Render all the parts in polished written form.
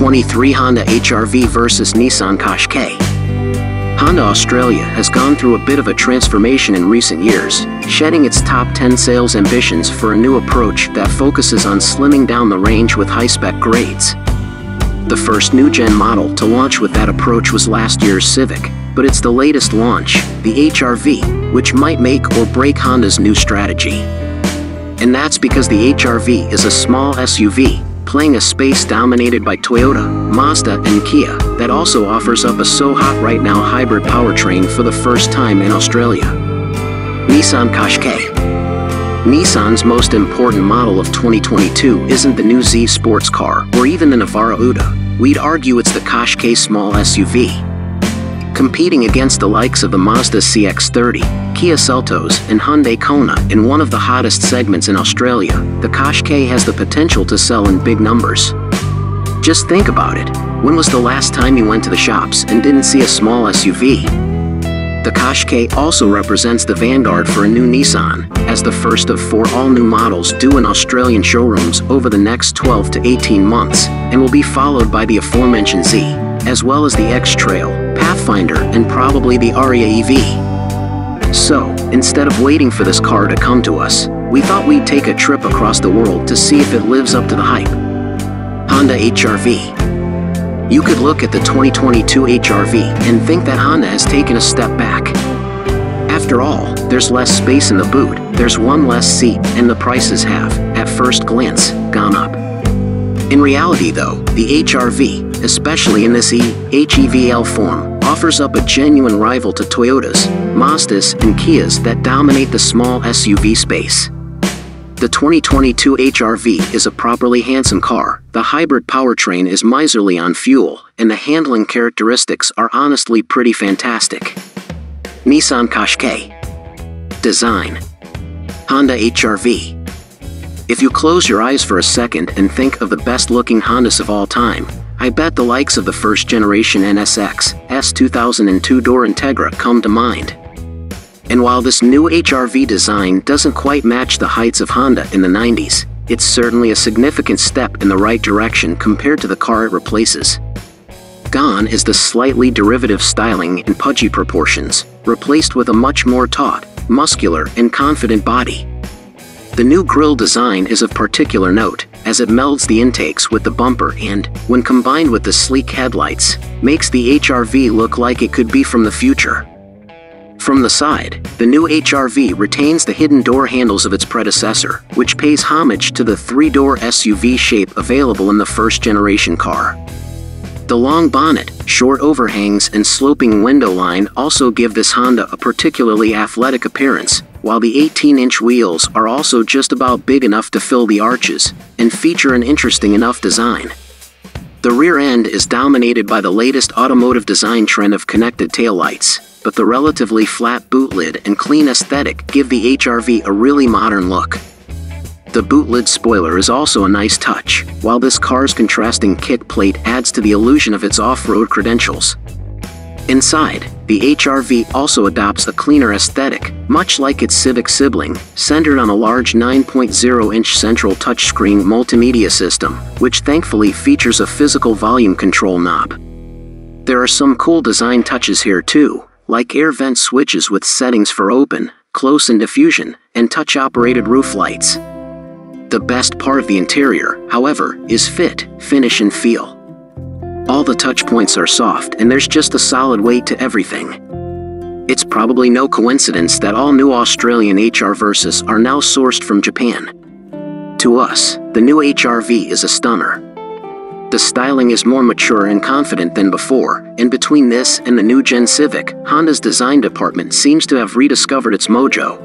2023 Honda HR-V vs Nissan Qashqai. Honda Australia has gone through a bit of a transformation in recent years, shedding its top 10 sales ambitions for a new approach that focuses on slimming down the range with high-spec grades. The first new-gen model to launch with that approach was last year's Civic, but it's the latest launch, the HR-V, which might make or break Honda's new strategy. And that's because the HR-V is a small SUV, playing a space dominated by Toyota, Mazda, and Kia, that also offers up a so-hot-right-now hybrid powertrain for the first time in Australia. Nissan Qashqai. Nissan's most important model of 2022 isn't the new Z sports car or even the Navara Uda. We'd argue it's the Qashqai small SUV. Competing against the likes of the Mazda CX-30, Kia Seltos, and Hyundai Kona in one of the hottest segments in Australia, the Qashqai has the potential to sell in big numbers. Just think about it. When was the last time you went to the shops and didn't see a small SUV? The Qashqai also represents the vanguard for a new Nissan, as the first of 4 all-new models due in Australian showrooms over the next 12 to 18 months, and will be followed by the aforementioned Z, as well as the X-Trail, Pathfinder, and probably the Ariya EV. So, instead of waiting for this car to come to us, we thought we'd take a trip across the world to see if it lives up to the hype. Honda HR-V. You could look at the 2022 HR-V and think that Honda has taken a step back. After all, there's less space in the boot, there's one less seat, and the prices have, at first glance, gone up. In reality though, the HR-V, especially in this HEVL form, offers up a genuine rival to Toyotas, Mazdas, and Kias that dominate the small SUV space. The 2022 HR-V is a properly handsome car, the hybrid powertrain is miserly on fuel, and the handling characteristics are honestly pretty fantastic. Nissan Qashqai. Design. Honda HR-V. If you close your eyes for a second and think of the best-looking Hondas of all time, I bet the likes of the first-generation NSX, S2002 door Integra come to mind. And while this new HR-V design doesn't quite match the heights of Honda in the 90s, it's certainly a significant step in the right direction compared to the car it replaces. Gone is the slightly derivative styling and pudgy proportions, replaced with a much more taut, muscular, and confident body. The new grille design is of particular note, as it melds the intakes with the bumper and, when combined with the sleek headlights, makes the HR-V look like it could be from the future. From the side, the new HR-V retains the hidden door handles of its predecessor, which pays homage to the 3-door SUV shape available in the first-generation car. The long bonnet, short overhangs, and sloping window line also give this Honda a particularly athletic appearance, while the 18-inch wheels are also just about big enough to fill the arches, and feature an interesting enough design. The rear end is dominated by the latest automotive design trend of connected taillights, but the relatively flat boot lid and clean aesthetic give the HR-V a really modern look. The boot lid spoiler is also a nice touch, while this car's contrasting kick plate adds to the illusion of its off-road credentials. Inside, the HR-V also adopts a cleaner aesthetic, much like its Civic sibling, centered on a large 9.0-inch central touchscreen multimedia system, which thankfully features a physical volume control knob. There are some cool design touches here too, like air vent switches with settings for open, close, and diffusion, and touch-operated roof lights. The best part of the interior, however, is fit, finish, and feel. All the touch points are soft and there's just a solid weight to everything. It's probably no coincidence that all new Australian HR-Vs are now sourced from Japan. To us, the new HR-V is a stunner. The styling is more mature and confident than before, and between this and the new Gen Civic, Honda's design department seems to have rediscovered its mojo.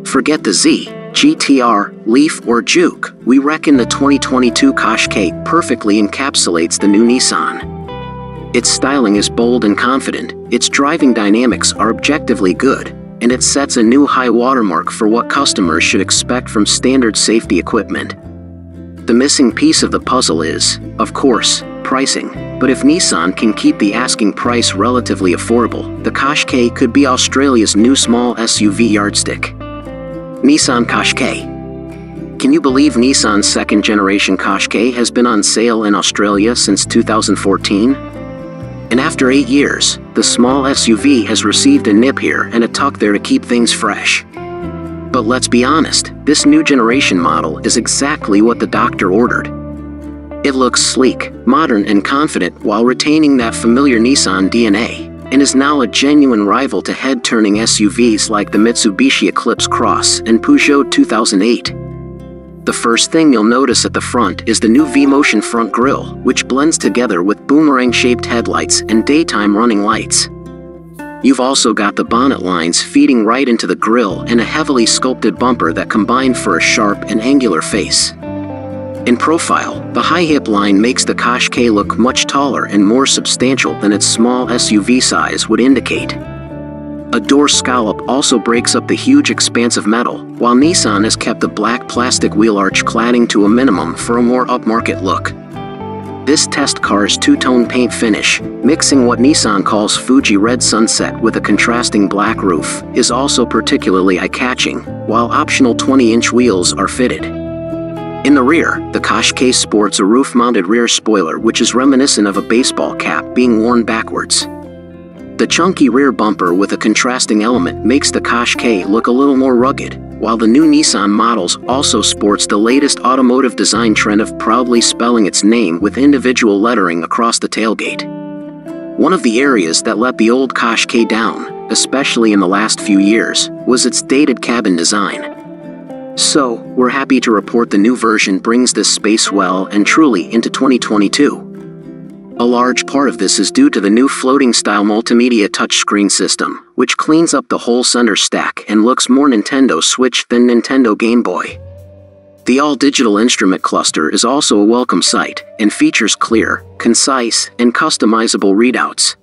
Forget the Z, GTR, Leaf, or Juke, we reckon the 2022 Qashqai perfectly encapsulates the new Nissan. Its styling is bold and confident, its driving dynamics are objectively good, and it sets a new high watermark for what customers should expect from standard safety equipment. The missing piece of the puzzle is, of course, pricing, but if Nissan can keep the asking price relatively affordable, the Qashqai could be Australia's new small SUV yardstick. Nissan Qashqai. Can you believe Nissan's second-generation Qashqai has been on sale in Australia since 2014? And after 8 years, the small SUV has received a nip here and a tuck there to keep things fresh. But let's be honest, this new generation model is exactly what the doctor ordered. It looks sleek, modern and confident while retaining that familiar Nissan DNA, and is now a genuine rival to head-turning SUVs like the Mitsubishi Eclipse Cross and Peugeot 2008. The first thing you'll notice at the front is the new V-Motion front grille, which blends together with boomerang-shaped headlights and daytime running lights. You've also got the bonnet lines feeding right into the grille and a heavily sculpted bumper that combine for a sharp and angular face. In profile, the high hip line makes the Qashqai look much taller and more substantial than its small SUV size would indicate. A door scallop also breaks up the huge expanse of metal, while Nissan has kept the black plastic wheel arch cladding to a minimum for a more upmarket look. This test car's two-tone paint finish, mixing what Nissan calls Fuji Red Sunset with a contrasting black roof, is also particularly eye-catching, while optional 20-inch wheels are fitted. In the rear, the Qashqai sports a roof-mounted rear spoiler which is reminiscent of a baseball cap being worn backwards. The chunky rear bumper with a contrasting element makes the Qashqai look a little more rugged, while the new Nissan models also sports the latest automotive design trend of proudly spelling its name with individual lettering across the tailgate. One of the areas that let the old Qashqai down, especially in the last few years, was its dated cabin design. So, we're happy to report the new version brings this space well and truly into 2022. A large part of this is due to the new floating-style multimedia touchscreen system, which cleans up the whole center stack and looks more Nintendo Switch than Nintendo Game Boy. The all-digital instrument cluster is also a welcome sight, and features clear, concise, and customizable readouts.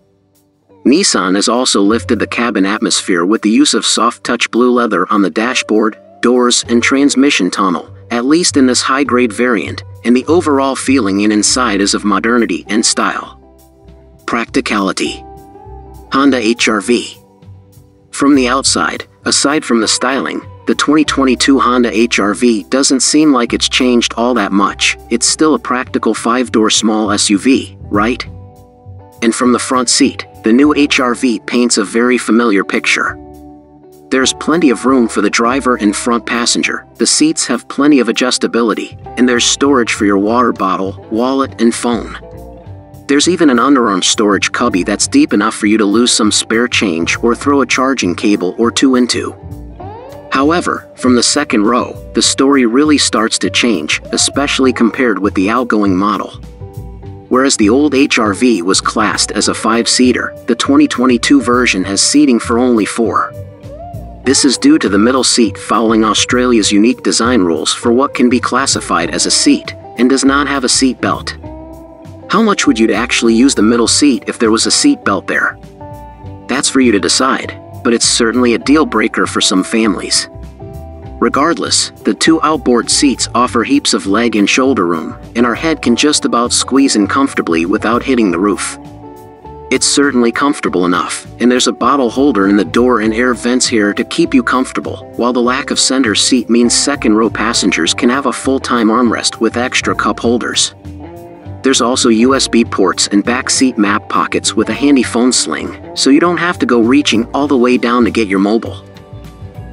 Nissan has also lifted the cabin atmosphere with the use of soft-touch blue leather on the dashboard, doors, and transmission tunnel, at least in this high-grade variant, and the overall feeling inside is of modernity and style. Practicality. Honda HR-V. From the outside, aside from the styling, the 2022 Honda HR-V doesn't seem like it's changed all that much. It's still a practical 5-door small SUV, right? And from the front seat, the new HR-V paints a very familiar picture. There's plenty of room for the driver and front passenger, the seats have plenty of adjustability, and there's storage for your water bottle, wallet, and phone. There's even an underarm storage cubby that's deep enough for you to lose some spare change or throw a charging cable or two into. However, from the second row, the story really starts to change, especially compared with the outgoing model. Whereas the old HR-V was classed as a 5-seater, the 2022 version has seating for only 4. This is due to the middle seat following Australia's unique design rules for what can be classified as a seat, and does not have a seat belt. How much would you actually use the middle seat if there was a seat belt there? That's for you to decide, but it's certainly a deal breaker for some families. Regardless, the 2 outboard seats offer heaps of leg and shoulder room, and our head can just about squeeze in comfortably without hitting the roof. It's certainly comfortable enough, and there's a bottle holder in the door and air vents here to keep you comfortable, while the lack of center seat means second-row passengers can have a full-time armrest with extra cup holders. There's also USB ports and back seat map pockets with a handy phone sling, so you don't have to go reaching all the way down to get your mobile.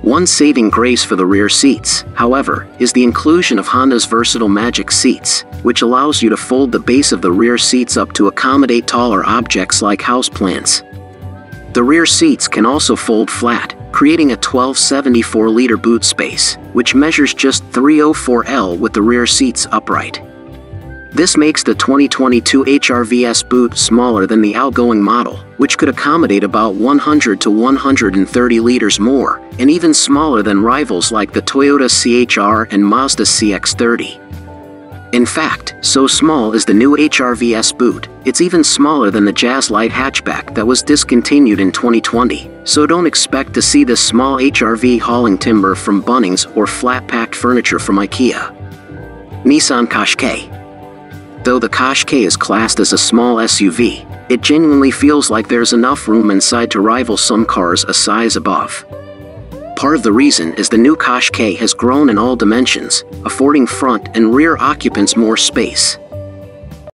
One saving grace for the rear seats, however, is the inclusion of Honda's versatile Magic Seats, which allows you to fold the base of the rear seats up to accommodate taller objects like houseplants. The rear seats can also fold flat, creating a 1274-liter boot space, which measures just 304L with the rear seats upright. This makes the 2022 HR-V boot smaller than the outgoing model, which could accommodate about 100 to 130 liters more, and even smaller than rivals like the Toyota CHR and Mazda CX-30. In fact, so small is the new HR-V boot, it's even smaller than the Jazz Light hatchback that was discontinued in 2020, so don't expect to see this small HR-V hauling timber from Bunnings or flat-packed furniture from IKEA. Nissan Qashqai. Though the Qashqai is classed as a small SUV, it genuinely feels like there's enough room inside to rival some cars a size above. Part of the reason is the new Qashqai has grown in all dimensions, affording front and rear occupants more space.